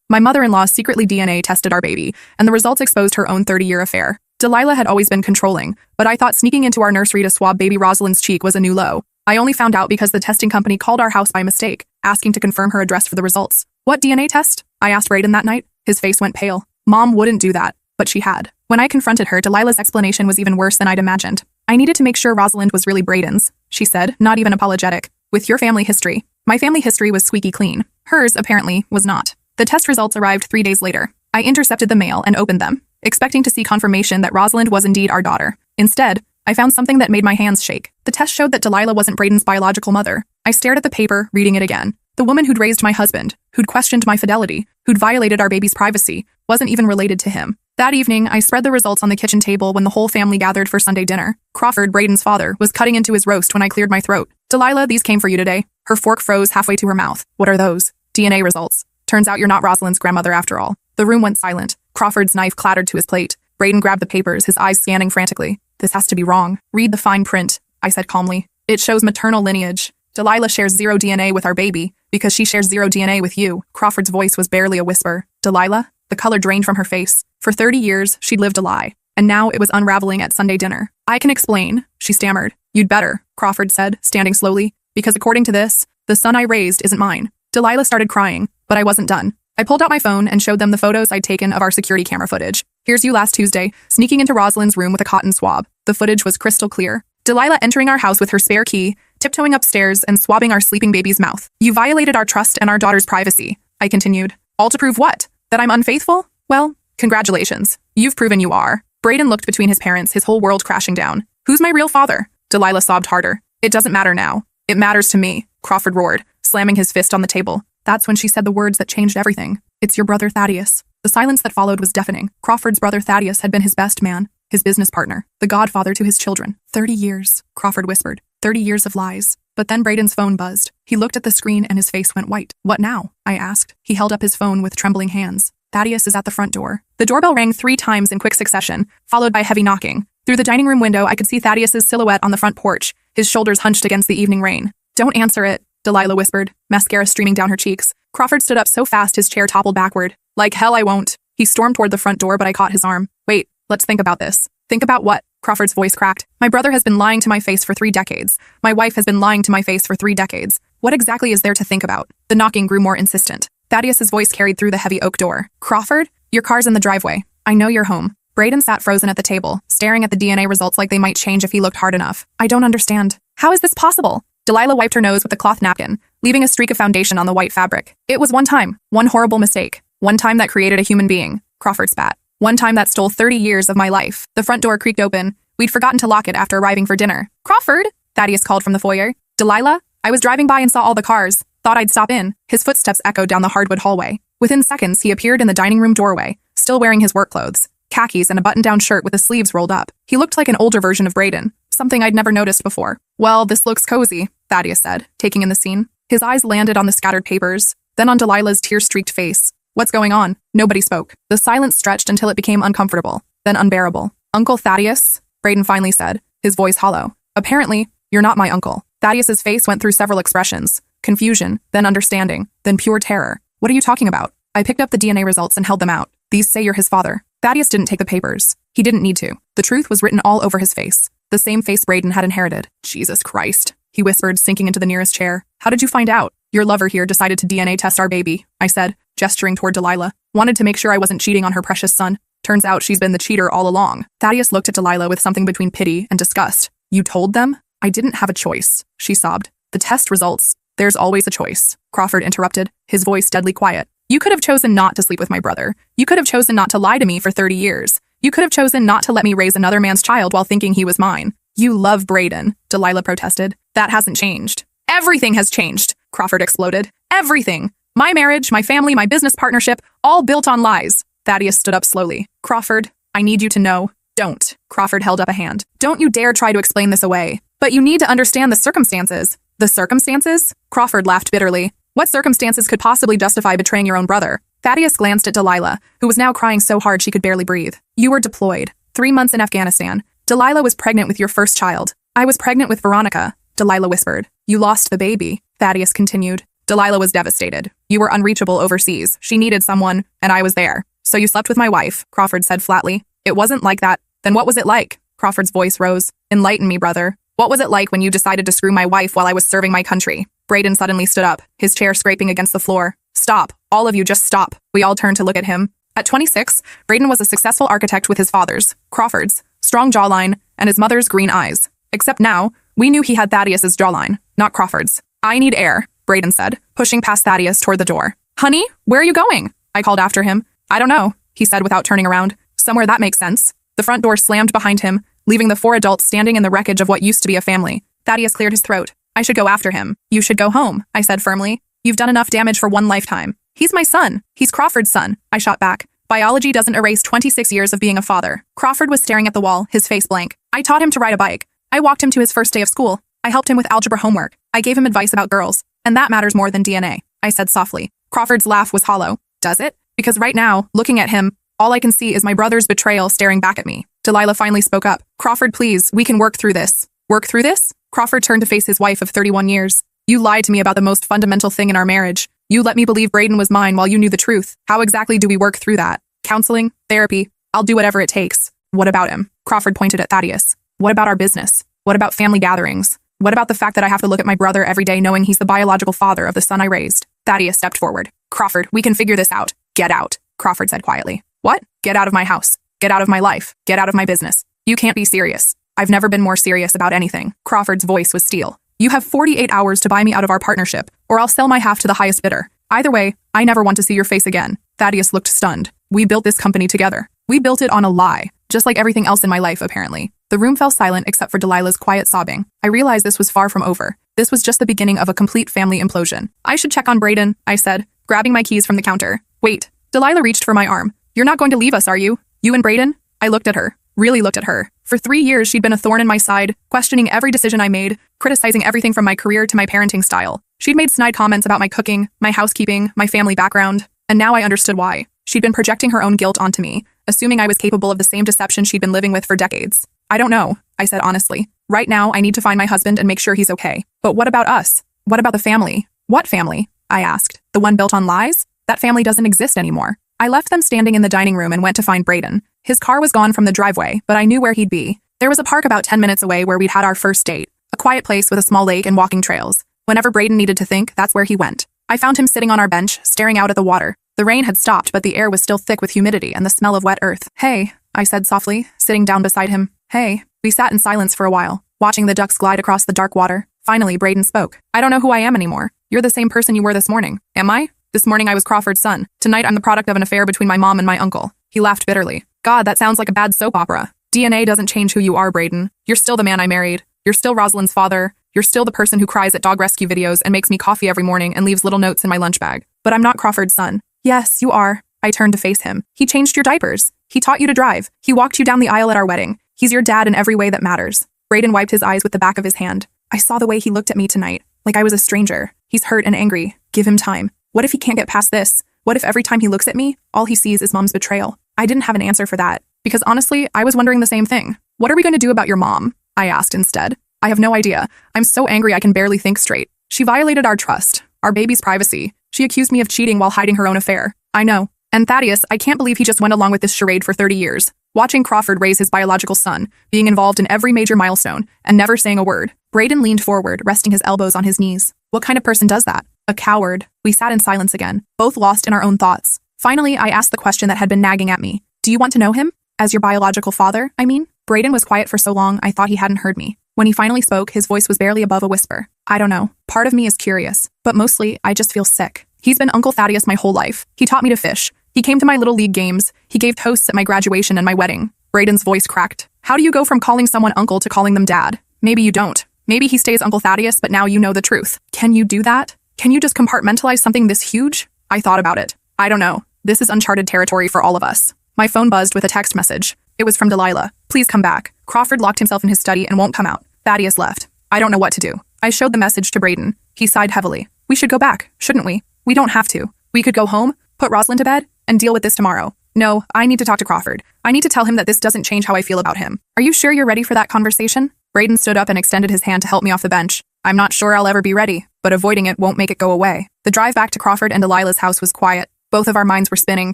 My mother-in-law secretly DNA tested our baby, and the results exposed her own 30-year affair. Delilah had always been controlling, but I thought sneaking into our nursery to swab baby Rosalind's cheek was a new low. I only found out because the testing company called our house by mistake, asking to confirm her address for the results. What DNA test? I asked Brayden that night. His face went pale. Mom wouldn't do that, but she had. When I confronted her, Delilah's explanation was even worse than I'd imagined. I needed to make sure Rosalind was really Brayden's, she said, not even apologetic. With your family history. My family history was squeaky clean. Hers, apparently, was not. The test results arrived 3 days later. I intercepted the mail and opened them, expecting to see confirmation that Rosalind was indeed our daughter. Instead, I found something that made my hands shake. The test showed that Delilah wasn't Brayden's biological mother. I stared at the paper, reading it again. The woman who'd raised my husband, who'd questioned my fidelity, who'd violated our baby's privacy, wasn't even related to him. That evening, I spread the results on the kitchen table when the whole family gathered for Sunday dinner. Crawford, Brayden's father, was cutting into his roast when I cleared my throat. Delilah, these came for you today. Her fork froze halfway to her mouth. What are those? DNA results. Turns out you're not Rosalind's grandmother after all. The room went silent. Crawford's knife clattered to his plate. Brayden grabbed the papers, his eyes scanning frantically. This has to be wrong. Read the fine print, I said calmly. It shows maternal lineage. Delilah shares 0 DNA with our baby, because she shares 0 DNA with you. Crawford's voice was barely a whisper. Delilah? The color drained from her face. For 30 years, she'd lived a lie. And now it was unraveling at Sunday dinner. I can explain, she stammered. You'd better, Crawford said, standing slowly. Because according to this, the son I raised isn't mine. Delilah started crying, but I wasn't done. I pulled out my phone and showed them the photos I'd taken of our security camera footage. Here's you last Tuesday, sneaking into Rosalind's room with a cotton swab. The footage was crystal clear. Delilah entering our house with her spare key, tiptoeing upstairs and swabbing our sleeping baby's mouth. You violated our trust and our daughter's privacy, I continued. All to prove what? That I'm unfaithful? Well, congratulations. You've proven you are. Brayden looked between his parents, his whole world crashing down. Who's my real father? Delilah sobbed harder. It doesn't matter now. It matters to me, Crawford roared, slamming his fist on the table. That's when she said the words that changed everything. It's your brother Thaddeus. The silence that followed was deafening. Crawford's brother Thaddeus had been his best man, his business partner, the godfather to his children. 30 years, Crawford whispered. 30 years of lies. But then Brayden's phone buzzed. He looked at the screen and his face went white. What now? I asked. He held up his phone with trembling hands. Thaddeus is at the front door. The doorbell rang 3 times in quick succession, followed by heavy knocking. Through the dining room window, I could see Thaddeus's silhouette on the front porch, his shoulders hunched against the evening rain. Don't answer it, Delilah whispered, mascara streaming down her cheeks. Crawford stood up so fast his chair toppled backward. Like hell I won't. He stormed toward the front door, but I caught his arm. Wait, let's think about this. Think about what? Crawford's voice cracked. My brother has been lying to my face for 3 decades. My wife has been lying to my face for 3 decades. What exactly is there to think about? The knocking grew more insistent. Thaddeus's voice carried through the heavy oak door. Crawford? Your car's in the driveway. I know you're home. Brayden sat frozen at the table, staring at the DNA results like they might change if he looked hard enough. I don't understand. How is this possible? Delilah wiped her nose with a cloth napkin, leaving a streak of foundation on the white fabric. It was one time, one horrible mistake. One time that created a human being. Crawford spat. One time that stole 30 years of my life. The front door creaked open. We'd forgotten to lock it after arriving for dinner. Crawford? Thaddeus called from the foyer. Delilah? I was driving by and saw all the cars. Thought I'd stop in. His footsteps echoed down the hardwood hallway. Within seconds, he appeared in the dining room doorway, still wearing his work clothes. Khakis and a button-down shirt with the sleeves rolled up. He looked like an older version of Brayden, something I'd never noticed before. Well, this looks cozy, Thaddeus said, taking in the scene. His eyes landed on the scattered papers, then on Delilah's tear-streaked face. What's going on? Nobody spoke. The silence stretched until it became uncomfortable, then unbearable. Uncle Thaddeus? Brayden finally said, his voice hollow. Apparently, you're not my uncle. Thaddeus's face went through several expressions. Confusion, then understanding, then pure terror. What are you talking about? I picked up the DNA results and held them out. These say you're his father. Thaddeus didn't take the papers. He didn't need to. The truth was written all over his face. The same face Brayden had inherited. Jesus Christ, he whispered, sinking into the nearest chair. How did you find out? Your lover here decided to DNA test our baby, I said, gesturing toward Delilah. Wanted to make sure I wasn't cheating on her precious son. Turns out she's been the cheater all along. Thaddeus looked at Delilah with something between pity and disgust. You told them? I didn't have a choice, she sobbed. The test results. There's always a choice, Crawford interrupted, his voice deadly quiet. You could have chosen not to sleep with my brother. You could have chosen not to lie to me for 30 years. You could have chosen not to let me raise another man's child while thinking he was mine. You love Brayden, Delilah protested. That hasn't changed. Everything has changed, Crawford exploded. Everything. My marriage, my family, my business partnership, all built on lies. Thaddeus stood up slowly. Crawford, I need you to know. Don't. Crawford held up a hand. Don't you dare try to explain this away. But you need to understand the circumstances. The circumstances? Crawford laughed bitterly. What circumstances could possibly justify betraying your own brother? Thaddeus glanced at Delilah, who was now crying so hard she could barely breathe. You were deployed. 3 months in Afghanistan. Delilah was pregnant with your first child. I was pregnant with Veronica, Delilah whispered. You lost the baby, Thaddeus continued. Delilah was devastated. You were unreachable overseas. She needed someone, and I was there. So you slept with my wife, Crawford said flatly. It wasn't like that. Then what was it like? Crawford's voice rose. Enlighten me, brother. What was it like when you decided to screw my wife while I was serving my country? Braden suddenly stood up, his chair scraping against the floor. Stop. All of you just stop. We all turned to look at him. At 26, Braden was a successful architect with his father's, Crawford's, strong jawline, and his mother's green eyes. Except now, we knew he had Thaddeus's jawline, not Crawford's. I need air, Braden said, pushing past Thaddeus toward the door. Honey, where are you going? I called after him. I don't know, he said without turning around. Somewhere that makes sense. The front door slammed behind him, leaving the 4 adults standing in the wreckage of what used to be a family. Thaddeus cleared his throat. I should go after him. You should go home, I said firmly. You've done enough damage for one lifetime. He's my son. He's Crawford's son, I shot back. Biology doesn't erase 26 years of being a father. Crawford was staring at the wall, his face blank. I taught him to ride a bike. I walked him to his first day of school. I helped him with algebra homework. I gave him advice about girls. And that matters more than DNA, I said softly. Crawford's laugh was hollow. Does it? Because right now, looking at him, all I can see is my brother's betrayal staring back at me. Delilah finally spoke up. Crawford, please, we can work through this. Work through this? Crawford turned to face his wife of 31 years. You lied to me about the most fundamental thing in our marriage. You let me believe Braden was mine while you knew the truth. How exactly do we work through that? Counseling? Therapy? I'll do whatever it takes. What about him? Crawford pointed at Thaddeus. What about our business? What about family gatherings? What about the fact that I have to look at my brother every day knowing he's the biological father of the son I raised? Thaddeus stepped forward. Crawford, we can figure this out. Get out, Crawford said quietly. What? Get out of my house. Get out of my life. Get out of my business. You can't be serious. I've never been more serious about anything. Crawford's voice was steel. You have 48 hours to buy me out of our partnership, or I'll sell my half to the highest bidder. Either way, I never want to see your face again. Thaddeus looked stunned. We built this company together. We built it on a lie, just like everything else in my life, apparently. The room fell silent except for Delilah's quiet sobbing. I realized this was far from over. This was just the beginning of a complete family implosion. I should check on Braden, I said, grabbing my keys from the counter. Wait. Delilah reached for my arm. You're not going to leave us, are you? You and Braden? I looked at her. Really looked at her. For 3 years, she'd been a thorn in my side, questioning every decision I made, criticizing everything from my career to my parenting style. She'd made snide comments about my cooking, my housekeeping, my family background, and now I understood why. She'd been projecting her own guilt onto me, assuming I was capable of the same deception she'd been living with for decades. I don't know, I said honestly. Right now, I need to find my husband and make sure he's okay. But what about us? What about the family? What family? I asked. The one built on lies? That family doesn't exist anymore. I left them standing in the dining room and went to find Braden. His car was gone from the driveway, but I knew where he'd be. There was a park about 10 minutes away where we'd had our first date, a quiet place with a small lake and walking trails. Whenever Braden needed to think, that's where he went. I found him sitting on our bench, staring out at the water. The rain had stopped, but the air was still thick with humidity and the smell of wet earth. Hey, I said softly, sitting down beside him. Hey. We sat in silence for a while, watching the ducks glide across the dark water. Finally, Braden spoke. I don't know who I am anymore. You're the same person you were this morning. Am I? This morning I was Crawford's son. Tonight I'm the product of an affair between my mom and my uncle. He laughed bitterly. God, that sounds like a bad soap opera. DNA doesn't change who you are, Braden. You're still the man I married. You're still Rosalind's father. You're still the person who cries at dog rescue videos and makes me coffee every morning and leaves little notes in my lunch bag. But I'm not Crawford's son. Yes, you are. I turned to face him. He changed your diapers. He taught you to drive. He walked you down the aisle at our wedding. He's your dad in every way that matters. Braden wiped his eyes with the back of his hand. I saw the way he looked at me tonight, like I was a stranger. He's hurt and angry. Give him time. What if he can't get past this? What if every time he looks at me, all he sees is mom's betrayal? I didn't have an answer for that, because honestly, I was wondering the same thing. What are we going to do about your mom? I asked instead. I have no idea. I'm so angry I can barely think straight. She violated our trust, our baby's privacy. She accused me of cheating while hiding her own affair. I know. And Thaddeus, I can't believe he just went along with this charade for 30 years. Watching Crawford raise his biological son, being involved in every major milestone, and never saying a word. Braden leaned forward, resting his elbows on his knees. What kind of person does that? A coward. We sat in silence again, both lost in our own thoughts. Finally, I asked the question that had been nagging at me. Do you want to know him? As your biological father, I mean? Braden was quiet for so long, I thought he hadn't heard me. When he finally spoke, his voice was barely above a whisper. I don't know. Part of me is curious, but mostly, I just feel sick. He's been Uncle Thaddeus my whole life. He taught me to fish. He came to my little league games. He gave toasts at my graduation and my wedding. Braden's voice cracked. How do you go from calling someone uncle to calling them dad? Maybe you don't. Maybe he stays Uncle Thaddeus, but now you know the truth. Can you do that? Can you just compartmentalize something this huge? I thought about it. I don't know. This is uncharted territory for all of us. My phone buzzed with a text message. It was from Delilah. Please come back. Crawford locked himself in his study and won't come out. Thaddeus left. I don't know what to do. I showed the message to Braden. He sighed heavily. We should go back, shouldn't we? We don't have to. We could go home, put Rosalind to bed, and deal with this tomorrow. No, I need to talk to Crawford. I need to tell him that this doesn't change how I feel about him. Are you sure you're ready for that conversation? Braden stood up and extended his hand to help me off the bench. I'm not sure I'll ever be ready, but but avoiding it won't make it go away. The drive back to Crawford and Delilah's house was quiet. Both of our minds were spinning,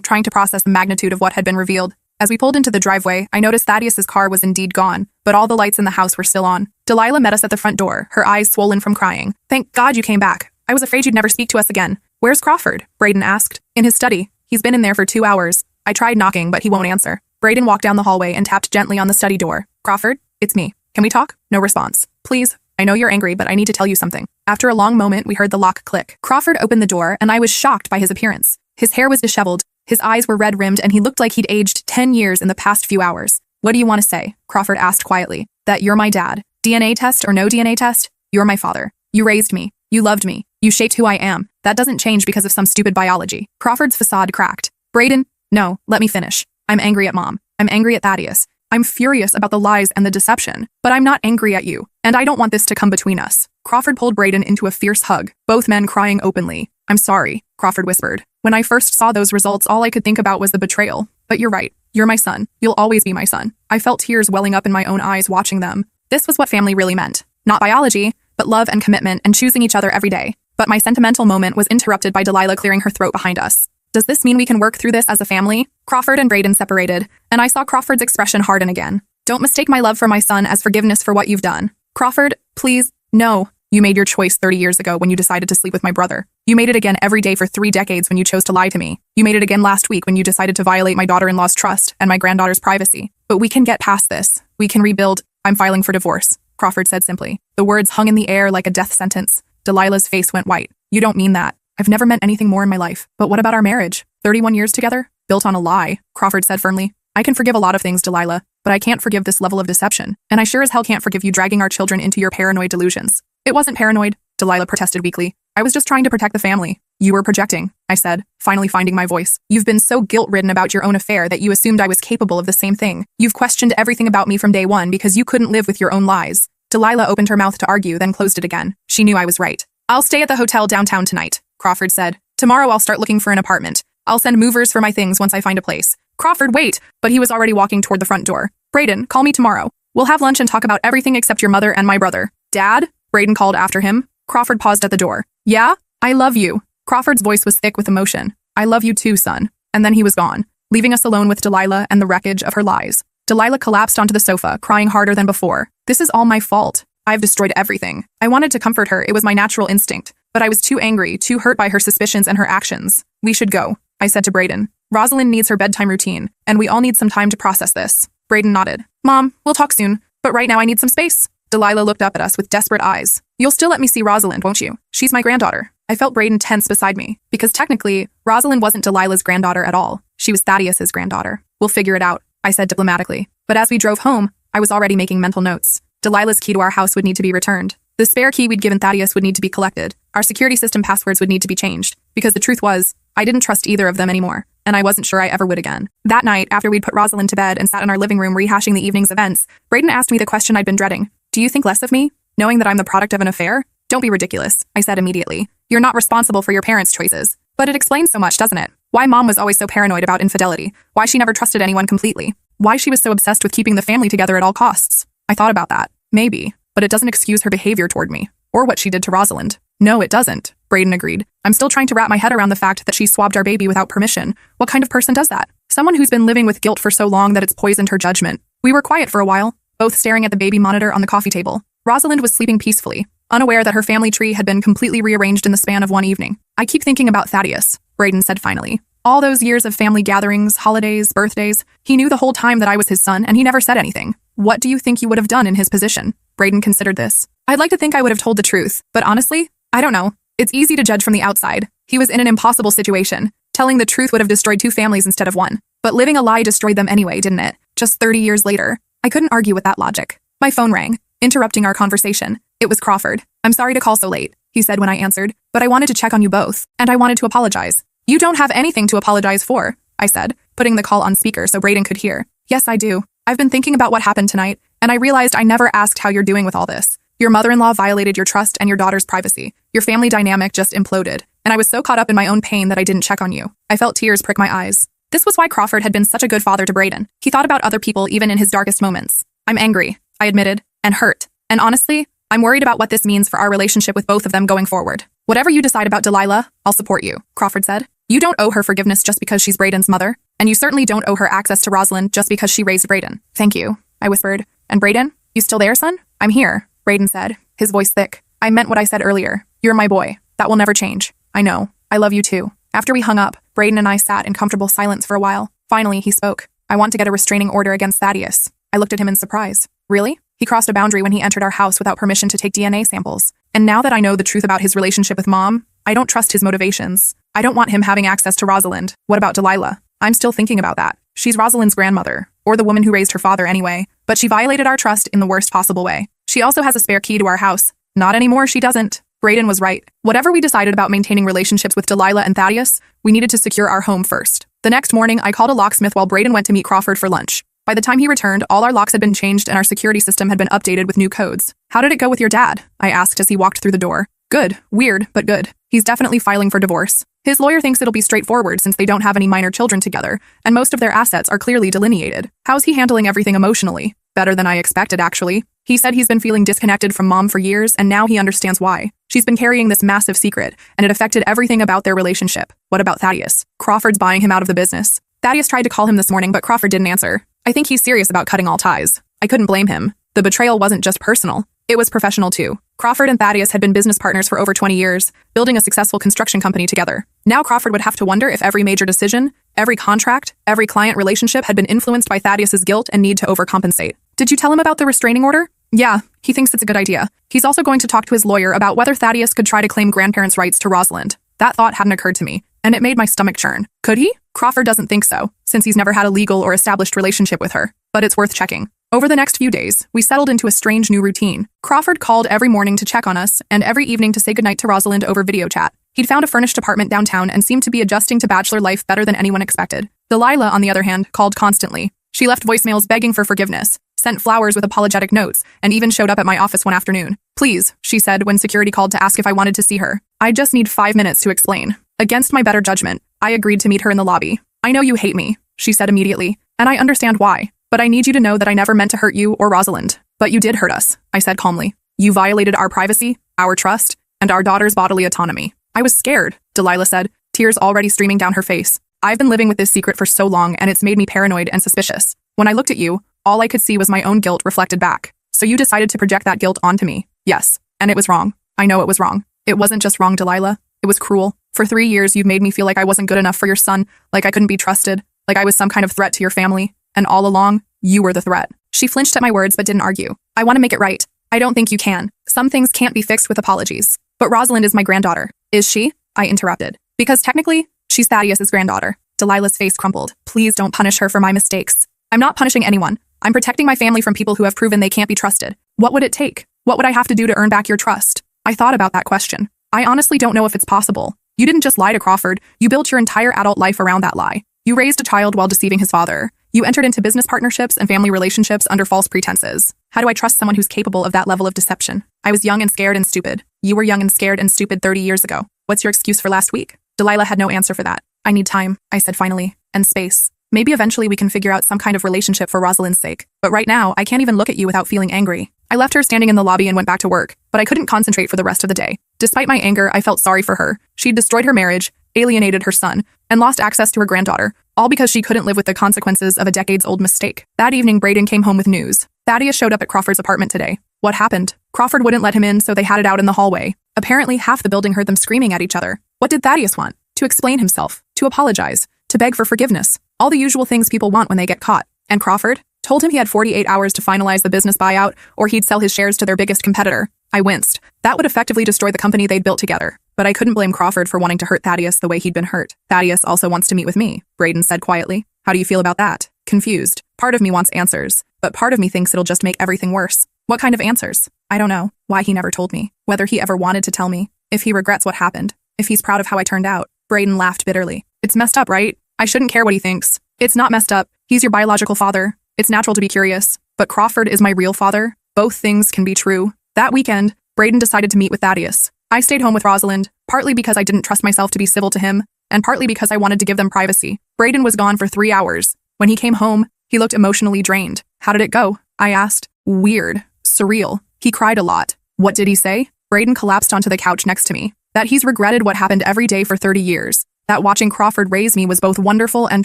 trying to process the magnitude of what had been revealed. As we pulled into the driveway, I noticed Thaddeus's car was indeed gone, but all the lights in the house were still on. Delilah met us at the front door, her eyes swollen from crying. "Thank God you came back. I was afraid you'd never speak to us again." "Where's Crawford?" Braden asked. "In his study. He's been in there for 2 hours. I tried knocking, but he won't answer." Braden walked down the hallway and tapped gently on the study door. "Crawford, it's me. Can we talk?" No response. "Please, I know you're angry, but I need to tell you something." After a long moment, we heard the lock click. Crawford opened the door, and I was shocked by his appearance. His hair was disheveled, his eyes were red-rimmed, and he looked like he'd aged 10 years in the past few hours. "What do you want to say?" Crawford asked quietly. "That you're my dad. DNA test or no DNA test, you're my father. You raised me. You loved me. You shaped who I am. That doesn't change because of some stupid biology." Crawford's facade cracked. "Braden, no, let me finish. I'm angry at Mom. I'm angry at Thaddeus. I'm furious about the lies and the deception, but I'm not angry at you, and I don't want this to come between us." Crawford pulled Braden into a fierce hug, both men crying openly. "I'm sorry," Crawford whispered. "When I first saw those results, all I could think about was the betrayal. But you're right. You're my son. You'll always be my son." I felt tears welling up in my own eyes watching them. This was what family really meant. Not biology, but love and commitment and choosing each other every day. But my sentimental moment was interrupted by Delilah clearing her throat behind us. "Does this mean we can work through this as a family?" Crawford and Braden separated, and I saw Crawford's expression harden again. "Don't mistake my love for my son as forgiveness for what you've done." "Crawford, please, no. You made your choice 30 years ago when you decided to sleep with my brother. You made it again every day for 3 decades when you chose to lie to me. You made it again last week when you decided to violate my daughter-in-law's trust and my granddaughter's privacy. But we can get past this. We can rebuild. I'm filing for divorce," Crawford said simply. The words hung in the air like a death sentence. Delilah's face went white. "You don't mean that. I've never meant anything more in my life. But what about our marriage? 31 years together? Built on a lie," Crawford said firmly. "I can forgive a lot of things, Delilah, but I can't forgive this level of deception. And I sure as hell can't forgive you dragging our children into your paranoid delusions." "It wasn't paranoid," Delilah protested weakly. "I was just trying to protect the family." "You were projecting," I said, finally finding my voice. "You've been so guilt-ridden about your own affair that you assumed I was capable of the same thing. You've questioned everything about me from day one because you couldn't live with your own lies." Delilah opened her mouth to argue, then closed it again. She knew I was right. "I'll stay at the hotel downtown tonight," Crawford said. "Tomorrow I'll start looking for an apartment. I'll send movers for my things once I find a place." "Crawford, wait!" But he was already walking toward the front door. "Braden, call me tomorrow. We'll have lunch and talk about everything except your mother and my brother." "Dad?" Braden called after him. Crawford paused at the door. "Yeah? I love you." Crawford's voice was thick with emotion. "I love you too, son." And then he was gone, leaving us alone with Delilah and the wreckage of her lies. Delilah collapsed onto the sofa, crying harder than before. "This is all my fault. I've destroyed everything." I wanted to comfort her. It was my natural instinct. But I was too angry, too hurt by her suspicions and her actions. "We should go," I said to Braden. "Rosalind needs her bedtime routine, and we all need some time to process this." Braden nodded. "Mom, we'll talk soon, but right now I need some space." Delilah looked up at us with desperate eyes. "You'll still let me see Rosalind, won't you? She's my granddaughter." I felt Braden tense beside me, because technically, Rosalind wasn't Delilah's granddaughter at all. She was Thaddeus's granddaughter. "We'll figure it out," I said diplomatically. But as we drove home, I was already making mental notes. Delilah's key to our house would need to be returned. The spare key we'd given Thaddeus would need to be collected. Our security system passwords would need to be changed, because the truth was, I didn't trust either of them anymore, and I wasn't sure I ever would again. That night, after we'd put Rosalind to bed and sat in our living room rehashing the evening's events, Braden asked me the question I'd been dreading. "Do you think less of me, knowing that I'm the product of an affair?" "Don't be ridiculous," I said immediately. "You're not responsible for your parents' choices." "But it explains so much, doesn't it? Why Mom was always so paranoid about infidelity, why she never trusted anyone completely, why she was so obsessed with keeping the family together at all costs." I thought about that. Maybe. But it doesn't excuse her behavior toward me, or what she did to Rosalind. "No, it doesn't," Braden agreed. "I'm still trying to wrap my head around the fact that she swabbed our baby without permission. What kind of person does that? Someone who's been living with guilt for so long that it's poisoned her judgment." We were quiet for a while, both staring at the baby monitor on the coffee table. Rosalind was sleeping peacefully, unaware that her family tree had been completely rearranged in the span of one evening. "I keep thinking about Thaddeus," Braden said finally. "All those years of family gatherings, holidays, birthdays, he knew the whole time that I was his son, and he never said anything. What do you think you would have done in his position?" Braden considered this. "I'd like to think I would have told the truth, but honestly, I don't know. It's easy to judge from the outside. He was in an impossible situation. Telling the truth would have destroyed 2 families instead of 1. But living a lie destroyed them anyway, didn't it? Just 30 years later." I couldn't argue with that logic. My phone rang, interrupting our conversation. It was Crawford. "I'm sorry to call so late," he said when I answered, "but I wanted to check on you both, and I wanted to apologize." "You don't have anything to apologize for," I said, putting the call on speaker so Braden could hear. "Yes, I do. I've been thinking about what happened tonight, and I realized I never asked how you're doing with all this. Your mother-in-law violated your trust and your daughter's privacy. Your family dynamic just imploded, and I was so caught up in my own pain that I didn't check on you." I felt tears prick my eyes. This was why Crawford had been such a good father to Braden. He thought about other people even in his darkest moments. "I'm angry," I admitted, "and hurt. And honestly, I'm worried about what this means for our relationship with both of them going forward. Whatever you decide about Delilah, I'll support you, Crawford said. You don't owe her forgiveness just because she's Brayden's mother, and you certainly don't owe her access to Rosalind just because she raised Brayden. Thank you, I whispered. And Brayden? You still there, son? I'm here, Brayden said, his voice thick. I meant what I said earlier. You're my boy. That will never change. I know. I love you too. After we hung up, Brayden and I sat in comfortable silence for a while. Finally, he spoke. I want to get a restraining order against Thaddeus. I looked at him in surprise. Really? He crossed a boundary when he entered our house without permission to take DNA samples. And now that I know the truth about his relationship with Mom, I don't trust his motivations. I don't want him having access to Rosalind. What about Delilah? I'm still thinking about that. She's Rosalind's grandmother, or the woman who raised her father anyway, but she violated our trust in the worst possible way. She also has a spare key to our house. Not anymore, she doesn't. Brayden was right. Whatever we decided about maintaining relationships with Delilah and Thaddeus, we needed to secure our home first. The next morning, I called a locksmith while Brayden went to meet Crawford for lunch. By the time he returned, all our locks had been changed and our security system had been updated with new codes. How did it go with your dad? I asked as he walked through the door. Good. Weird, but good. He's definitely filing for divorce. His lawyer thinks it'll be straightforward since they don't have any minor children together, and most of their assets are clearly delineated. How's he handling everything emotionally? Better than I expected, actually. He said he's been feeling disconnected from Mom for years, and now he understands why. She's been carrying this massive secret, and it affected everything about their relationship. What about Thaddeus? Crawford's buying him out of the business. Thaddeus tried to call him this morning, but Crawford didn't answer. I think he's serious about cutting all ties. I couldn't blame him. The betrayal wasn't just personal. It was professional too. Crawford and Thaddeus had been business partners for over 20 years, building a successful construction company together. Now Crawford would have to wonder if every major decision, every contract, every client relationship had been influenced by Thaddeus's guilt and need to overcompensate. Did you tell him about the restraining order? Yeah, he thinks it's a good idea. He's also going to talk to his lawyer about whether Thaddeus could try to claim grandparents' rights to Rosalind. That thought hadn't occurred to me, and it made my stomach churn. Could he? Crawford doesn't think so, since he's never had a legal or established relationship with her. But it's worth checking. Over the next few days, we settled into a strange new routine. Crawford called every morning to check on us, and every evening to say goodnight to Rosalind over video chat. He'd found a furnished apartment downtown and seemed to be adjusting to bachelor life better than anyone expected. Delilah, on the other hand, called constantly. She left voicemails begging for forgiveness, sent flowers with apologetic notes, and even showed up at my office one afternoon. Please, she said when security called to ask if I wanted to see her. I just need 5 minutes to explain. Against my better judgment, I agreed to meet her in the lobby. I know you hate me, she said immediately, and I understand why. But I need you to know that I never meant to hurt you or Rosalind. But you did hurt us, I said calmly. You violated our privacy, our trust, and our daughter's bodily autonomy. I was scared, Delilah said, tears already streaming down her face. I've been living with this secret for so long, and it's made me paranoid and suspicious. When I looked at you, all I could see was my own guilt reflected back. So you decided to project that guilt onto me. Yes, and it was wrong. I know it was wrong. It wasn't just wrong, Delilah. It was cruel. For 3 years, you've made me feel like I wasn't good enough for your son, like I couldn't be trusted, like I was some kind of threat to your family. And all along, you were the threat. She flinched at my words but didn't argue. I want to make it right. I don't think you can. Some things can't be fixed with apologies. But Rosalind is my granddaughter. Is she? I interrupted. Because technically, she's Thaddeus's granddaughter. Delilah's face crumpled. Please don't punish her for my mistakes. I'm not punishing anyone. I'm protecting my family from people who have proven they can't be trusted. What would it take? What would I have to do to earn back your trust? I thought about that question. I honestly don't know if it's possible. You didn't just lie to Crawford. You built your entire adult life around that lie. You raised a child while deceiving his father. You entered into business partnerships and family relationships under false pretenses. How do I trust someone who's capable of that level of deception? I was young and scared and stupid. You were young and scared and stupid 30 years ago. What's your excuse for last week? Delilah had no answer for that. I need time, I said finally, and space. Maybe eventually we can figure out some kind of relationship for Rosalind's sake. But right now, I can't even look at you without feeling angry. I left her standing in the lobby and went back to work, but I couldn't concentrate for the rest of the day. Despite my anger, I felt sorry for her. She'd destroyed her marriage, alienated her son, and lost access to her granddaughter, all because she couldn't live with the consequences of a decades-old mistake. That evening, Brayden came home with news. Thaddeus showed up at Crawford's apartment today. What happened? Crawford wouldn't let him in, so they had it out in the hallway. Apparently, half the building heard them screaming at each other. What did Thaddeus want? To explain himself, to apologize, to beg for forgiveness. All the usual things people want when they get caught. And Crawford told him he had 48 hours to finalize the business buyout, or he'd sell his shares to their biggest competitor. I winced. That would effectively destroy the company they'd built together. But I couldn't blame Crawford for wanting to hurt Thaddeus the way he'd been hurt. Thaddeus also wants to meet with me, Brayden said quietly. How do you feel about that? Confused. Part of me wants answers, but part of me thinks it'll just make everything worse. What kind of answers? I don't know. Why he never told me. Whether he ever wanted to tell me. If he regrets what happened. If he's proud of how I turned out. Brayden laughed bitterly. It's messed up, right? I shouldn't care what he thinks. It's not messed up. He's your biological father. It's natural to be curious. But Crawford is my real father. Both things can be true. That weekend, Brayden decided to meet with Thaddeus. I stayed home with Rosalind, partly because I didn't trust myself to be civil to him, and partly because I wanted to give them privacy. Brayden was gone for 3 hours. When he came home, he looked emotionally drained. How did it go? I asked. Weird. Surreal. He cried a lot. What did he say? Brayden collapsed onto the couch next to me. That he's regretted what happened every day for 30 years. That watching Crawford raise me was both wonderful and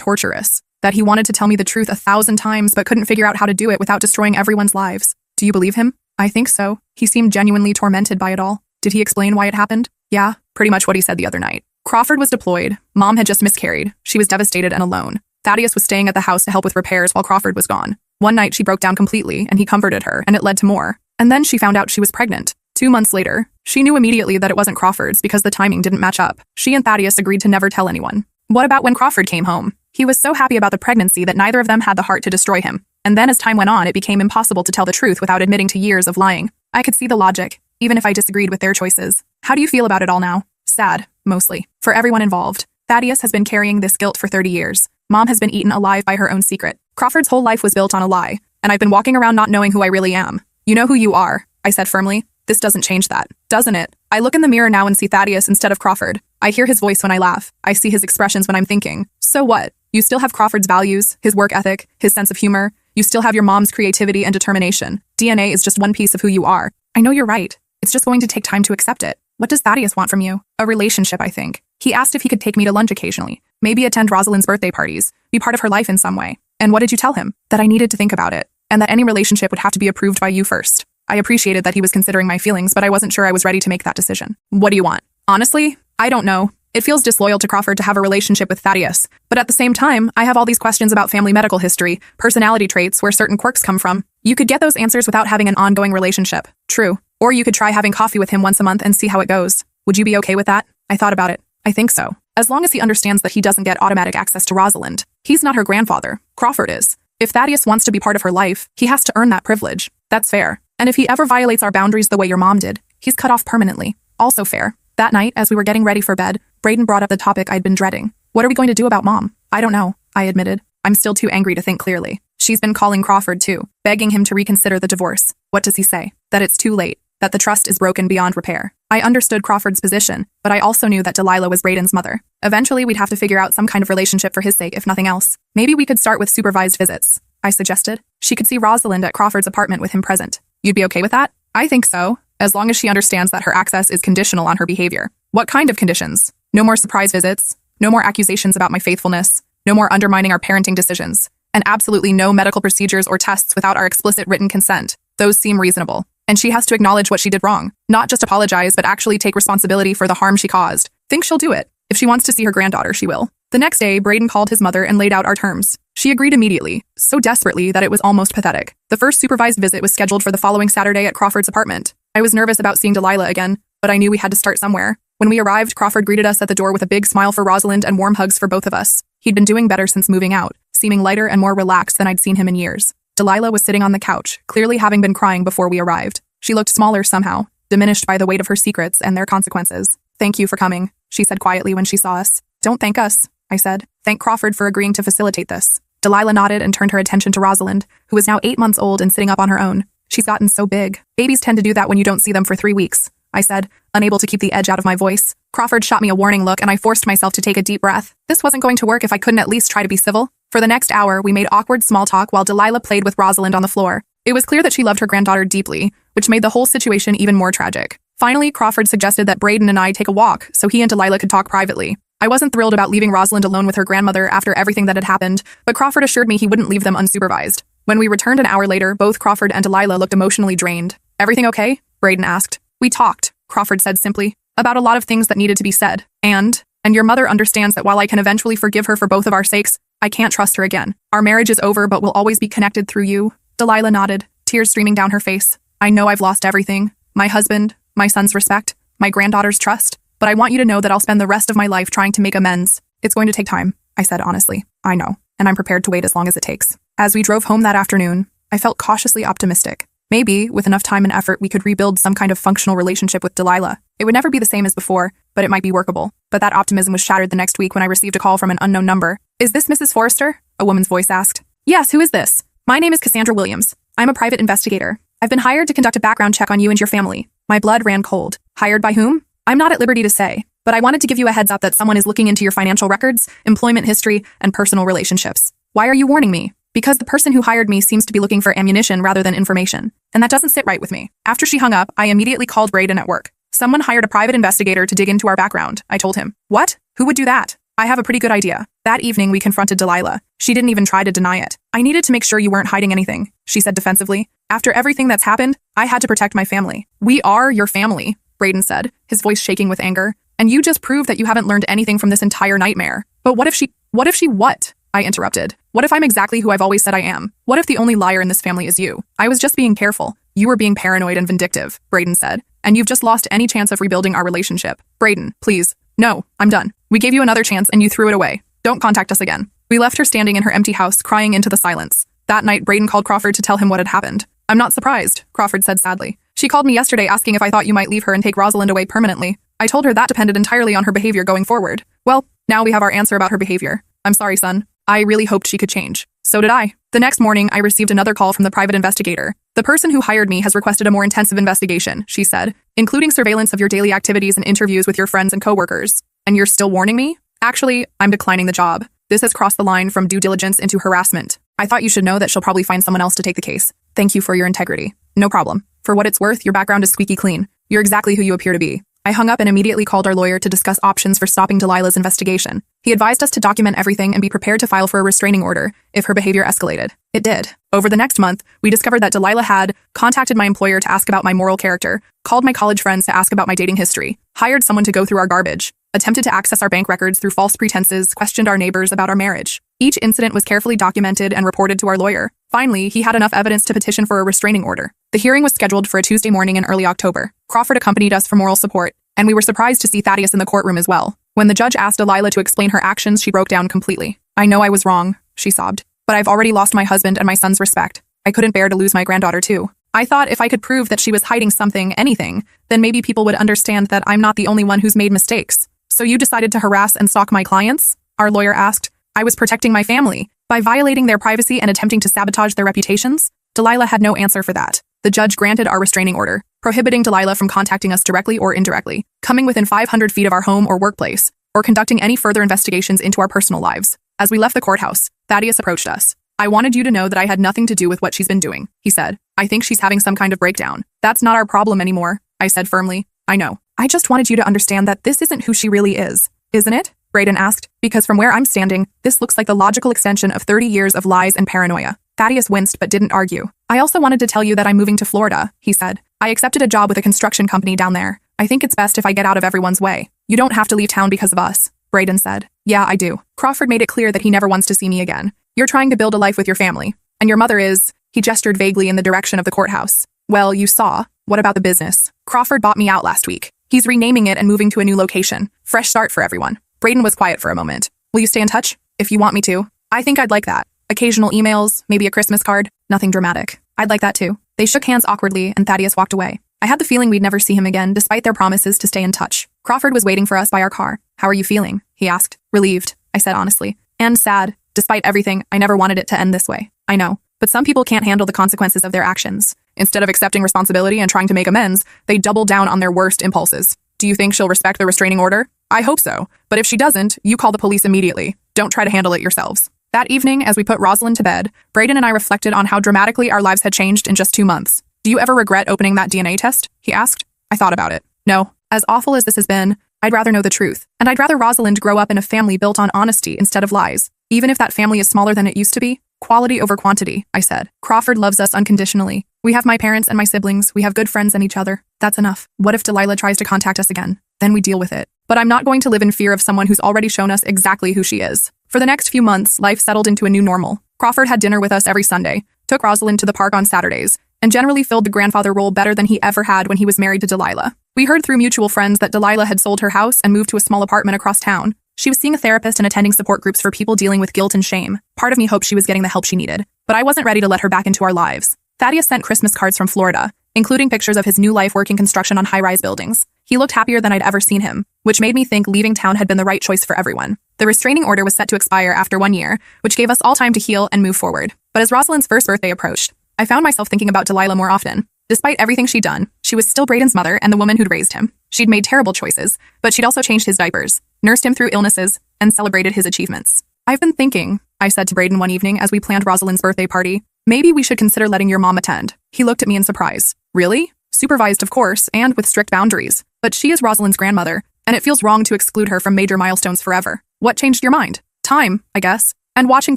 torturous. That he wanted to tell me the truth 1,000 times but couldn't figure out how to do it without destroying everyone's lives. Do you believe him? I think so. He seemed genuinely tormented by it all. Did he explain why it happened? Yeah, pretty much what he said the other night. Crawford was deployed. Mom had just miscarried. She was devastated and alone. Thaddeus was staying at the house to help with repairs while Crawford was gone. One night she broke down completely and he comforted her, and it led to more. And then she found out she was pregnant. 2 months later, she knew immediately that it wasn't Crawford's because the timing didn't match up. She and Thaddeus agreed to never tell anyone. What about when Crawford came home? He was so happy about the pregnancy that neither of them had the heart to destroy him. And then as time went on, it became impossible to tell the truth without admitting to years of lying. I could see the logic, even if I disagreed with their choices. How do you feel about it all now? Sad, mostly. For everyone involved. Thaddeus has been carrying this guilt for 30 years. Mom has been eaten alive by her own secret. Crawford's whole life was built on a lie, and I've been walking around not knowing who I really am. You know who you are, I said firmly. This doesn't change that, doesn't it? I look in the mirror now and see Thaddeus instead of Crawford. I hear his voice when I laugh. I see his expressions when I'm thinking. So what? You still have Crawford's values, his work ethic, his sense of humor. You still have your mom's creativity and determination. DNA is just one piece of who you are. I know you're right. It's just going to take time to accept it. What does Thaddeus want from you? A relationship, I think. He asked if he could take me to lunch occasionally. Maybe attend Rosalind's birthday parties. Be part of her life in some way. And what did you tell him? That I needed to think about it. And that any relationship would have to be approved by you first. I appreciated that he was considering my feelings, but I wasn't sure I was ready to make that decision. What do you want? Honestly, I don't know. It feels disloyal to Crawford to have a relationship with Thaddeus. But at the same time, I have all these questions about family medical history, personality traits, where certain quirks come from. You could get those answers without having an ongoing relationship. True. Or you could try having coffee with him once a month and see how it goes. Would you be okay with that? I thought about it. I think so. As long as he understands that he doesn't get automatic access to Rosalind. He's not her grandfather. Crawford is. If Thaddeus wants to be part of her life, he has to earn that privilege. That's fair. And if he ever violates our boundaries the way your mom did, he's cut off permanently. Also fair. That night, as we were getting ready for bed, Brayden brought up the topic I'd been dreading. What are we going to do about Mom? I don't know, I admitted. I'm still too angry to think clearly. She's been calling Crawford too, begging him to reconsider the divorce. What does he say? That it's too late. That the trust is broken beyond repair. I understood Crawford's position, but I also knew that Delilah was Brayden's mother. Eventually, we'd have to figure out some kind of relationship for his sake, if nothing else. Maybe we could start with supervised visits, I suggested. She could see Rosalind at Crawford's apartment with him present. You'd be okay with that? I think so, as long as she understands that her access is conditional on her behavior. What kind of conditions? No more surprise visits, no more accusations about my faithfulness, no more undermining our parenting decisions, and absolutely no medical procedures or tests without our explicit written consent. Those seem reasonable. And she has to acknowledge what she did wrong. Not just apologize, but actually take responsibility for the harm she caused. Think she'll do it. If she wants to see her granddaughter, she will. The next day, Brayden called his mother and laid out our terms. She agreed immediately, so desperately that it was almost pathetic. The first supervised visit was scheduled for the following Saturday at Crawford's apartment. I was nervous about seeing Delilah again, but I knew we had to start somewhere. When we arrived, Crawford greeted us at the door with a big smile for Rosalind and warm hugs for both of us. He'd been doing better since moving out, seeming lighter and more relaxed than I'd seen him in years. Delilah was sitting on the couch, clearly having been crying before we arrived. She looked smaller somehow, diminished by the weight of her secrets and their consequences. Thank you for coming, she said quietly when she saw us. Don't thank us, I said. Thank Crawford for agreeing to facilitate this. Delilah nodded and turned her attention to Rosalind, who was now 8 months old and sitting up on her own. She's gotten so big. Babies tend to do that when you don't see them for 3 weeks, I said, unable to keep the edge out of my voice. Crawford shot me a warning look and I forced myself to take a deep breath. This wasn't going to work if I couldn't at least try to be civil. For the next hour, we made awkward small talk while Delilah played with Rosalind on the floor. It was clear that she loved her granddaughter deeply, which made the whole situation even more tragic. Finally, Crawford suggested that Brayden and I take a walk so he and Delilah could talk privately. I wasn't thrilled about leaving Rosalind alone with her grandmother after everything that had happened, but Crawford assured me he wouldn't leave them unsupervised. When we returned an hour later, both Crawford and Delilah looked emotionally drained. Everything okay? Brayden asked. We talked, Crawford said simply, about a lot of things that needed to be said. And your mother understands that while I can eventually forgive her for both of our sakes, I can't trust her again. Our marriage is over, but we'll always be connected through you. Delilah nodded, tears streaming down her face. I know I've lost everything. My husband, my son's respect, my granddaughter's trust. But I want you to know that I'll spend the rest of my life trying to make amends. It's going to take time, I said honestly. I know, and I'm prepared to wait as long as it takes. As we drove home that afternoon, I felt cautiously optimistic. Maybe, with enough time and effort, we could rebuild some kind of functional relationship with Delilah. It would never be the same as before, but it might be workable. But that optimism was shattered the next week when I received a call from an unknown number. Is this Mrs. Forrester? A woman's voice asked. Yes, who is this? My name is Cassandra Williams. I'm a private investigator. I've been hired to conduct a background check on you and your family. My blood ran cold. Hired by whom? I'm not at liberty to say, but I wanted to give you a heads up that someone is looking into your financial records, employment history, and personal relationships. Why are you warning me? Because the person who hired me seems to be looking for ammunition rather than information. And that doesn't sit right with me. After she hung up, I immediately called Braden at work. Someone hired a private investigator to dig into our background, I told him. What? Who would do that? I have a pretty good idea. That evening, we confronted Delilah. She didn't even try to deny it. I needed to make sure you weren't hiding anything, she said defensively. After everything that's happened, I had to protect my family. We are your family, Braden said, his voice shaking with anger. And you just proved that you haven't learned anything from this entire nightmare. But what? I interrupted. What if I'm exactly who I've always said I am? What if the only liar in this family is you? I was just being careful. You were being paranoid and vindictive, Braden said. And you've just lost any chance of rebuilding our relationship. Braden, please. No, I'm done. We gave you another chance and you threw it away. Don't contact us again. We left her standing in her empty house, crying into the silence. That night, Braden called Crawford to tell him what had happened. I'm not surprised, Crawford said sadly. She called me yesterday asking if I thought you might leave her and take Rosalind away permanently. I told her that depended entirely on her behavior going forward. Well, now we have our answer about her behavior. I'm sorry, son. I really hoped she could change. So did I. The next morning, I received another call from the private investigator. The person who hired me has requested a more intensive investigation, she said, including surveillance of your daily activities and interviews with your friends and coworkers. And you're still warning me? Actually, I'm declining the job. This has crossed the line from due diligence into harassment. I thought you should know that she'll probably find someone else to take the case. Thank you for your integrity. No problem. For what it's worth, your background is squeaky clean. You're exactly who you appear to be. I hung up and immediately called our lawyer to discuss options for stopping Delilah's investigation. He advised us to document everything and be prepared to file for a restraining order if her behavior escalated. It did. Over the next month, we discovered that Delilah had contacted my employer to ask about my moral character, called my college friends to ask about my dating history, hired someone to go through our garbage, attempted to access our bank records through false pretenses, questioned our neighbors about our marriage. Each incident was carefully documented and reported to our lawyer. Finally, he had enough evidence to petition for a restraining order. The hearing was scheduled for a Tuesday morning in early October. Crawford accompanied us for moral support, and we were surprised to see Thaddeus in the courtroom as well. When the judge asked Delilah to explain her actions, she broke down completely. I know I was wrong, she sobbed, but I've already lost my husband and my son's respect. I couldn't bear to lose my granddaughter too. I thought if I could prove that she was hiding something, anything, then maybe people would understand that I'm not the only one who's made mistakes. So you decided to harass and stalk my clients? Our lawyer asked. I was protecting my family by violating their privacy and attempting to sabotage their reputations? Delilah had no answer for that. The judge granted our restraining order, prohibiting Delilah from contacting us directly or indirectly, coming within 500 feet of our home or workplace, or conducting any further investigations into our personal lives. As we left the courthouse, Thaddeus approached us. I wanted you to know that I had nothing to do with what she's been doing, he said. I think she's having some kind of breakdown. That's not our problem anymore, I said firmly. I know. I just wanted you to understand that this isn't who she really is, isn't it? Braden asked, because from where I'm standing, this looks like the logical extension of 30 years of lies and paranoia. Thaddeus winced but didn't argue. I also wanted to tell you that I'm moving to Florida, he said. I accepted a job with a construction company down there. I think it's best if I get out of everyone's way. You don't have to leave town because of us, Braden said. Yeah, I do. Crawford made it clear that he never wants to see me again. You're trying to build a life with your family. And your mother is, he gestured vaguely in the direction of the courthouse. Well, you saw. What about the business? Crawford bought me out last week. He's renaming it and moving to a new location. Fresh start for everyone. Braden was quiet for a moment. Will you stay in touch? If you want me to. I think I'd like that. Occasional emails, maybe a Christmas card. Nothing dramatic. I'd like that too. They shook hands awkwardly and Thaddeus walked away. I had the feeling we'd never see him again despite their promises to stay in touch. Crawford was waiting for us by our car. How are you feeling? He asked. Relieved, I said honestly. And sad. Despite everything, I never wanted it to end this way. I know. But some people can't handle the consequences of their actions. Instead of accepting responsibility and trying to make amends, they double down on their worst impulses. Do you think she'll respect the restraining order? I hope so. But if she doesn't, you call the police immediately. Don't try to handle it yourselves. That evening, as we put Rosalind to bed, Braden and I reflected on how dramatically our lives had changed in just 2 months. Do you ever regret opening that DNA test? He asked. I thought about it. No. As awful as this has been, I'd rather know the truth. And I'd rather Rosalind grow up in a family built on honesty instead of lies. Even if that family is smaller than it used to be. Quality over quantity, I said. Crawford loves us unconditionally. We have my parents and my siblings. We have good friends and each other. That's enough. What if Delilah tries to contact us again? Then we deal with it. But I'm not going to live in fear of someone who's already shown us exactly who she is. For the next few months, life settled into a new normal. Crawford had dinner with us every Sunday, took Rosalind to the park on Saturdays, and generally filled the grandfather role better than he ever had when he was married to Delilah. We heard through mutual friends that Delilah had sold her house and moved to a small apartment across town. She was seeing a therapist and attending support groups for people dealing with guilt and shame. Part of me hoped she was getting the help she needed, but I wasn't ready to let her back into our lives. Thaddeus sent Christmas cards from Florida, including pictures of his new life working construction on high-rise buildings. He looked happier than I'd ever seen him, which made me think leaving town had been the right choice for everyone. The restraining order was set to expire after 1 year, which gave us all time to heal and move forward. But as Rosalind's first birthday approached, I found myself thinking about Delilah more often. Despite everything she'd done, she was still Braden's mother and the woman who'd raised him. She'd made terrible choices, but she'd also changed his diapers, nursed him through illnesses, and celebrated his achievements. I've been thinking, I said to Brayden one evening as we planned Rosalind's birthday party. Maybe we should consider letting your mom attend. He looked at me in surprise. Really? Supervised, of course, and with strict boundaries. But she is Rosalind's grandmother, and it feels wrong to exclude her from major milestones forever. What changed your mind? Time, I guess. And watching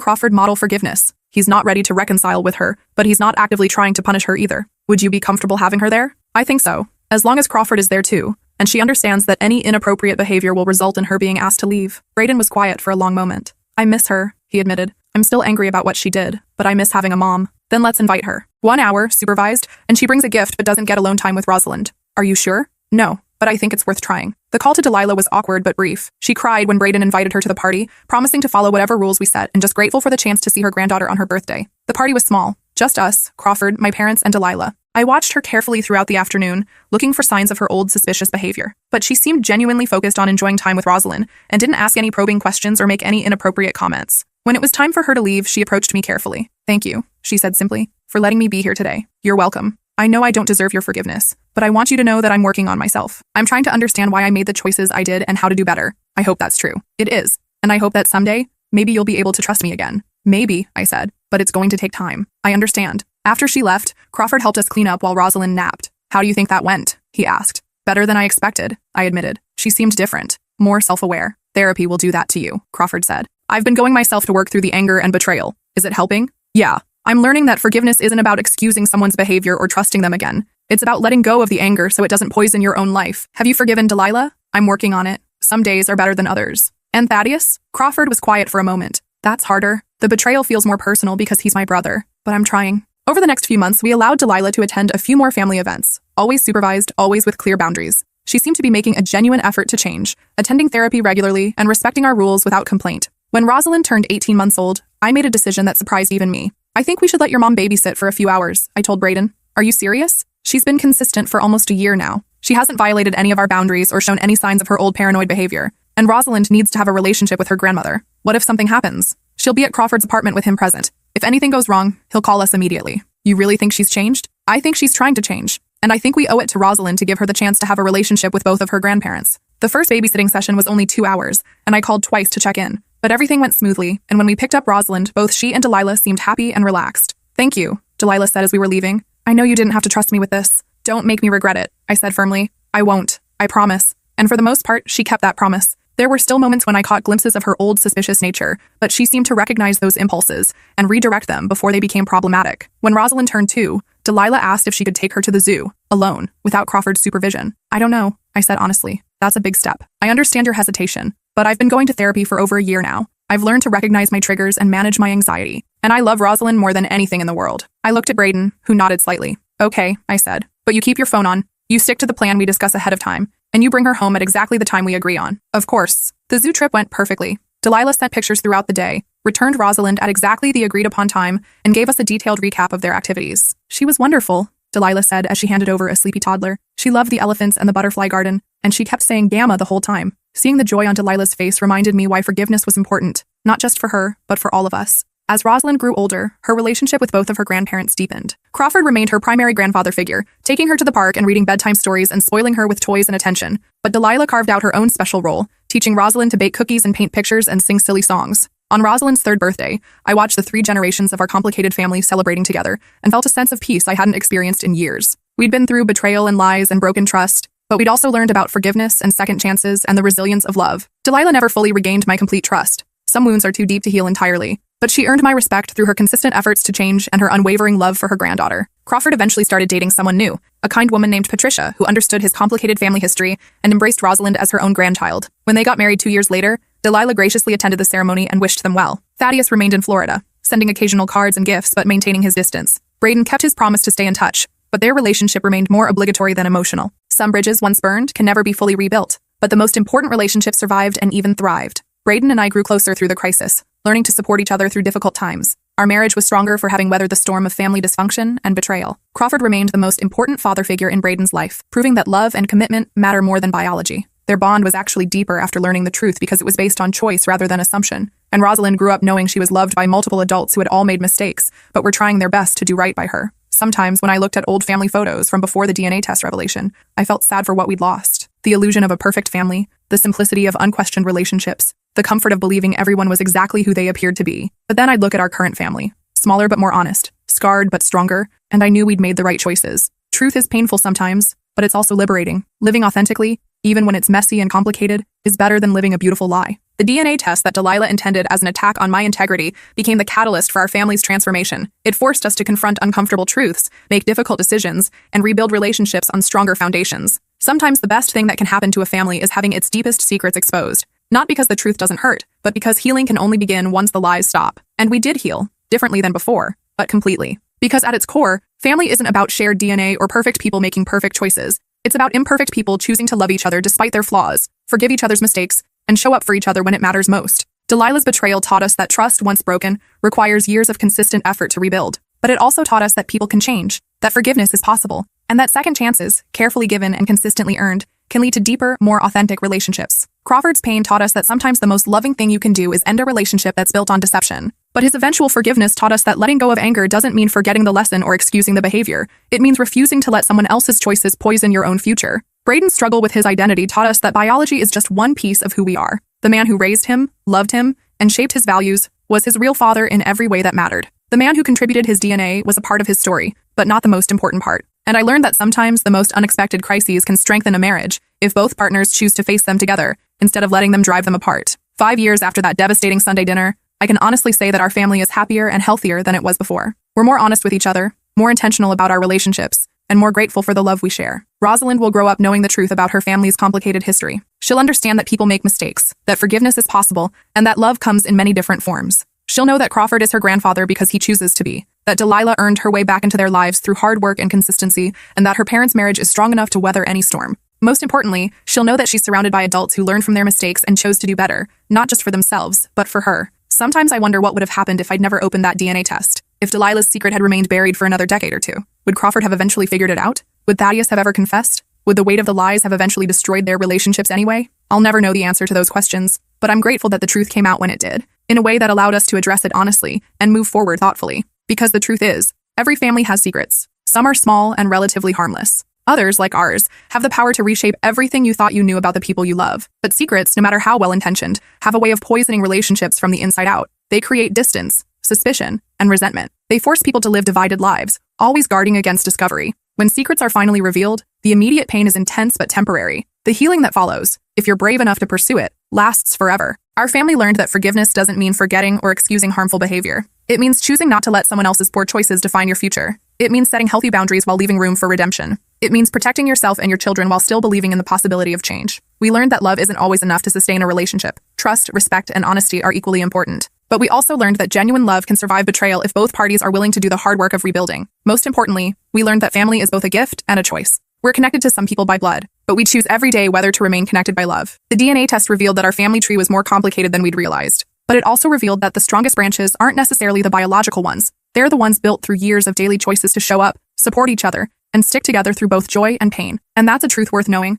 Crawford model forgiveness. He's not ready to reconcile with her, but he's not actively trying to punish her either. Would you be comfortable having her there? I think so. As long as Crawford is there too, and she understands that any inappropriate behavior will result in her being asked to leave. Brayden was quiet for a long moment. I miss her, he admitted. I'm still angry about what she did, but I miss having a mom. Then let's invite her. 1 hour, supervised, and she brings a gift but doesn't get alone time with Rosalind. Are you sure? No, but I think it's worth trying. The call to Delilah was awkward but brief. She cried when Brayden invited her to the party, promising to follow whatever rules we set and just grateful for the chance to see her granddaughter on her birthday. The party was small. Just us, Crawford, my parents, and Delilah. I watched her carefully throughout the afternoon, looking for signs of her old suspicious behavior. But she seemed genuinely focused on enjoying time with Rosalind and didn't ask any probing questions or make any inappropriate comments. When it was time for her to leave, she approached me carefully. Thank you, she said simply, for letting me be here today. You're welcome. I know I don't deserve your forgiveness, but I want you to know that I'm working on myself. I'm trying to understand why I made the choices I did and how to do better. I hope that's true. It is. And I hope that someday, maybe you'll be able to trust me again. Maybe, I said, but it's going to take time. I understand. After she left, Crawford helped us clean up while Rosalind napped. How do you think that went? He asked. Better than I expected, I admitted. She seemed different, more self-aware. Therapy will do that to you, Crawford said. I've been going myself to work through the anger and betrayal. Is it helping? Yeah. I'm learning that forgiveness isn't about excusing someone's behavior or trusting them again. It's about letting go of the anger so it doesn't poison your own life. Have you forgiven Delilah? I'm working on it. Some days are better than others. And Thaddeus? Crawford was quiet for a moment. That's harder. The betrayal feels more personal because he's my brother, but I'm trying. Over the next few months, we allowed Delilah to attend a few more family events, always supervised, always with clear boundaries. She seemed to be making a genuine effort to change, attending therapy regularly and respecting our rules without complaint. When Rosalind turned 18 months old, I made a decision that surprised even me. I think we should let your mom babysit for a few hours, I told Brayden. Are you serious? She's been consistent for almost a year now. She hasn't violated any of our boundaries or shown any signs of her old paranoid behavior. And Rosalind needs to have a relationship with her grandmother. What if something happens? She'll be at Crawford's apartment with him present. If anything goes wrong, he'll call us immediately. You really think she's changed? I think she's trying to change. And I think we owe it to Rosalind to give her the chance to have a relationship with both of her grandparents. The first babysitting session was only 2 hours, and I called twice to check in. But everything went smoothly, and when we picked up Rosalind, both she and Delilah seemed happy and relaxed. Thank you, Delilah said as we were leaving. I know you didn't have to trust me with this. Don't make me regret it, I said firmly. I won't. I promise. And for the most part, she kept that promise. There were still moments when I caught glimpses of her old suspicious nature, but she seemed to recognize those impulses and redirect them before they became problematic. When Rosalind turned 2, Delilah asked if she could take her to the zoo, alone, without Crawford's supervision. I don't know, I said honestly. That's a big step. I understand your hesitation, but I've been going to therapy for over a year now. I've learned to recognize my triggers and manage my anxiety, and I love Rosalind more than anything in the world. I looked at Brayden, who nodded slightly. Okay, I said, but you keep your phone on. You stick to the plan we discuss ahead of time, and you bring her home at exactly the time we agree on. Of course. The zoo trip went perfectly. Delilah sent pictures throughout the day, returned Rosalind at exactly the agreed-upon time, and gave us a detailed recap of their activities. She was wonderful, Delilah said as she handed over a sleepy toddler. She loved the elephants and the butterfly garden, and she kept saying Gamma the whole time. Seeing the joy on Delilah's face reminded me why forgiveness was important, not just for her, but for all of us. As Rosalind grew older, her relationship with both of her grandparents deepened. Crawford remained her primary grandfather figure, taking her to the park and reading bedtime stories and spoiling her with toys and attention. But Delilah carved out her own special role, teaching Rosalind to bake cookies and paint pictures and sing silly songs. On Rosalind's 3rd birthday, I watched the 3 generations of our complicated family celebrating together and felt a sense of peace I hadn't experienced in years. We'd been through betrayal and lies and broken trust, but we'd also learned about forgiveness and second chances and the resilience of love. Delilah never fully regained my complete trust. Some wounds are too deep to heal entirely, but she earned my respect through her consistent efforts to change and her unwavering love for her granddaughter. Crawford eventually started dating someone new, a kind woman named Patricia who understood his complicated family history and embraced Rosalind as her own grandchild. When they got married 2 years later, Delilah graciously attended the ceremony and wished them well. Thaddeus remained in Florida, sending occasional cards and gifts but maintaining his distance. Brayden kept his promise to stay in touch, but their relationship remained more obligatory than emotional. Some bridges once burned can never be fully rebuilt, but the most important relationships survived and even thrived. Brayden and I grew closer through the crisis, learning to support each other through difficult times. Our marriage was stronger for having weathered the storm of family dysfunction and betrayal. Crawford remained the most important father figure in Brayden's life, proving that love and commitment matter more than biology. Their bond was actually deeper after learning the truth because it was based on choice rather than assumption. And Rosalind grew up knowing she was loved by multiple adults who had all made mistakes, but were trying their best to do right by her. Sometimes, when I looked at old family photos from before the DNA test revelation, I felt sad for what we'd lost. The illusion of a perfect family, the simplicity of unquestioned relationships, the comfort of believing everyone was exactly who they appeared to be. But then I'd look at our current family, smaller but more honest, scarred but stronger, and I knew we'd made the right choices. Truth is painful sometimes, but it's also liberating. Living authentically, even when it's messy and complicated, is better than living a beautiful lie. The DNA test that Delilah intended as an attack on my integrity became the catalyst for our family's transformation. It forced us to confront uncomfortable truths, make difficult decisions, and rebuild relationships on stronger foundations. Sometimes the best thing that can happen to a family is having its deepest secrets exposed. Not because the truth doesn't hurt, but because healing can only begin once the lies stop. And we did heal, differently than before, but completely. Because at its core, family isn't about shared DNA or perfect people making perfect choices. It's about imperfect people choosing to love each other despite their flaws, forgive each other's mistakes, and show up for each other when it matters most. Delilah's betrayal taught us that trust, once broken, requires years of consistent effort to rebuild. But it also taught us that people can change, that forgiveness is possible, and that second chances, carefully given and consistently earned, can lead to deeper, more authentic relationships. Crawford's pain taught us that sometimes the most loving thing you can do is end a relationship that's built on deception. But his eventual forgiveness taught us that letting go of anger doesn't mean forgetting the lesson or excusing the behavior. It means refusing to let someone else's choices poison your own future. Braden's struggle with his identity taught us that biology is just one piece of who we are. The man who raised him, loved him, and shaped his values was his real father in every way that mattered. The man who contributed his DNA was a part of his story, but not the most important part. And I learned that sometimes the most unexpected crises can strengthen a marriage if both partners choose to face them together instead of letting them drive them apart. 5 years after that devastating Sunday dinner, I can honestly say that our family is happier and healthier than it was before. We're more honest with each other, more intentional about our relationships, and more grateful for the love we share. Rosalind will grow up knowing the truth about her family's complicated history. She'll understand that people make mistakes, that forgiveness is possible, and that love comes in many different forms. She'll know that Crawford is her grandfather because he chooses to be, that Delilah earned her way back into their lives through hard work and consistency, and that her parents' marriage is strong enough to weather any storm. Most importantly, she'll know that she's surrounded by adults who learned from their mistakes and chose to do better, not just for themselves, but for her. Sometimes I wonder what would have happened if I'd never opened that DNA test. If Delilah's secret had remained buried for another decade or two. Would Crawford have eventually figured it out? Would Thaddeus have ever confessed? Would the weight of the lies have eventually destroyed their relationships anyway? I'll never know the answer to those questions, but I'm grateful that the truth came out when it did, in a way that allowed us to address it honestly and move forward thoughtfully. Because the truth is, every family has secrets. Some are small and relatively harmless. Others, like ours, have the power to reshape everything you thought you knew about the people you love. But secrets, no matter how well-intentioned, have a way of poisoning relationships from the inside out. They create distance, suspicion, and resentment. They force people to live divided lives, always guarding against discovery. When secrets are finally revealed, the immediate pain is intense but temporary. The healing that follows, if you're brave enough to pursue it, lasts forever. Our family learned that forgiveness doesn't mean forgetting or excusing harmful behavior. It means choosing not to let someone else's poor choices define your future. It means setting healthy boundaries while leaving room for redemption. It means protecting yourself and your children while still believing in the possibility of change. We learned that love isn't always enough to sustain a relationship. Trust, respect, and honesty are equally important. But we also learned that genuine love can survive betrayal if both parties are willing to do the hard work of rebuilding. Most importantly, we learned that family is both a gift and a choice. We're connected to some people by blood, but we choose every day whether to remain connected by love. The DNA test revealed that our family tree was more complicated than we'd realized. But it also revealed that the strongest branches aren't necessarily the biological ones. They're the ones built through years of daily choices to show up, support each other, and stick together through both joy and pain. And that's a truth worth knowing.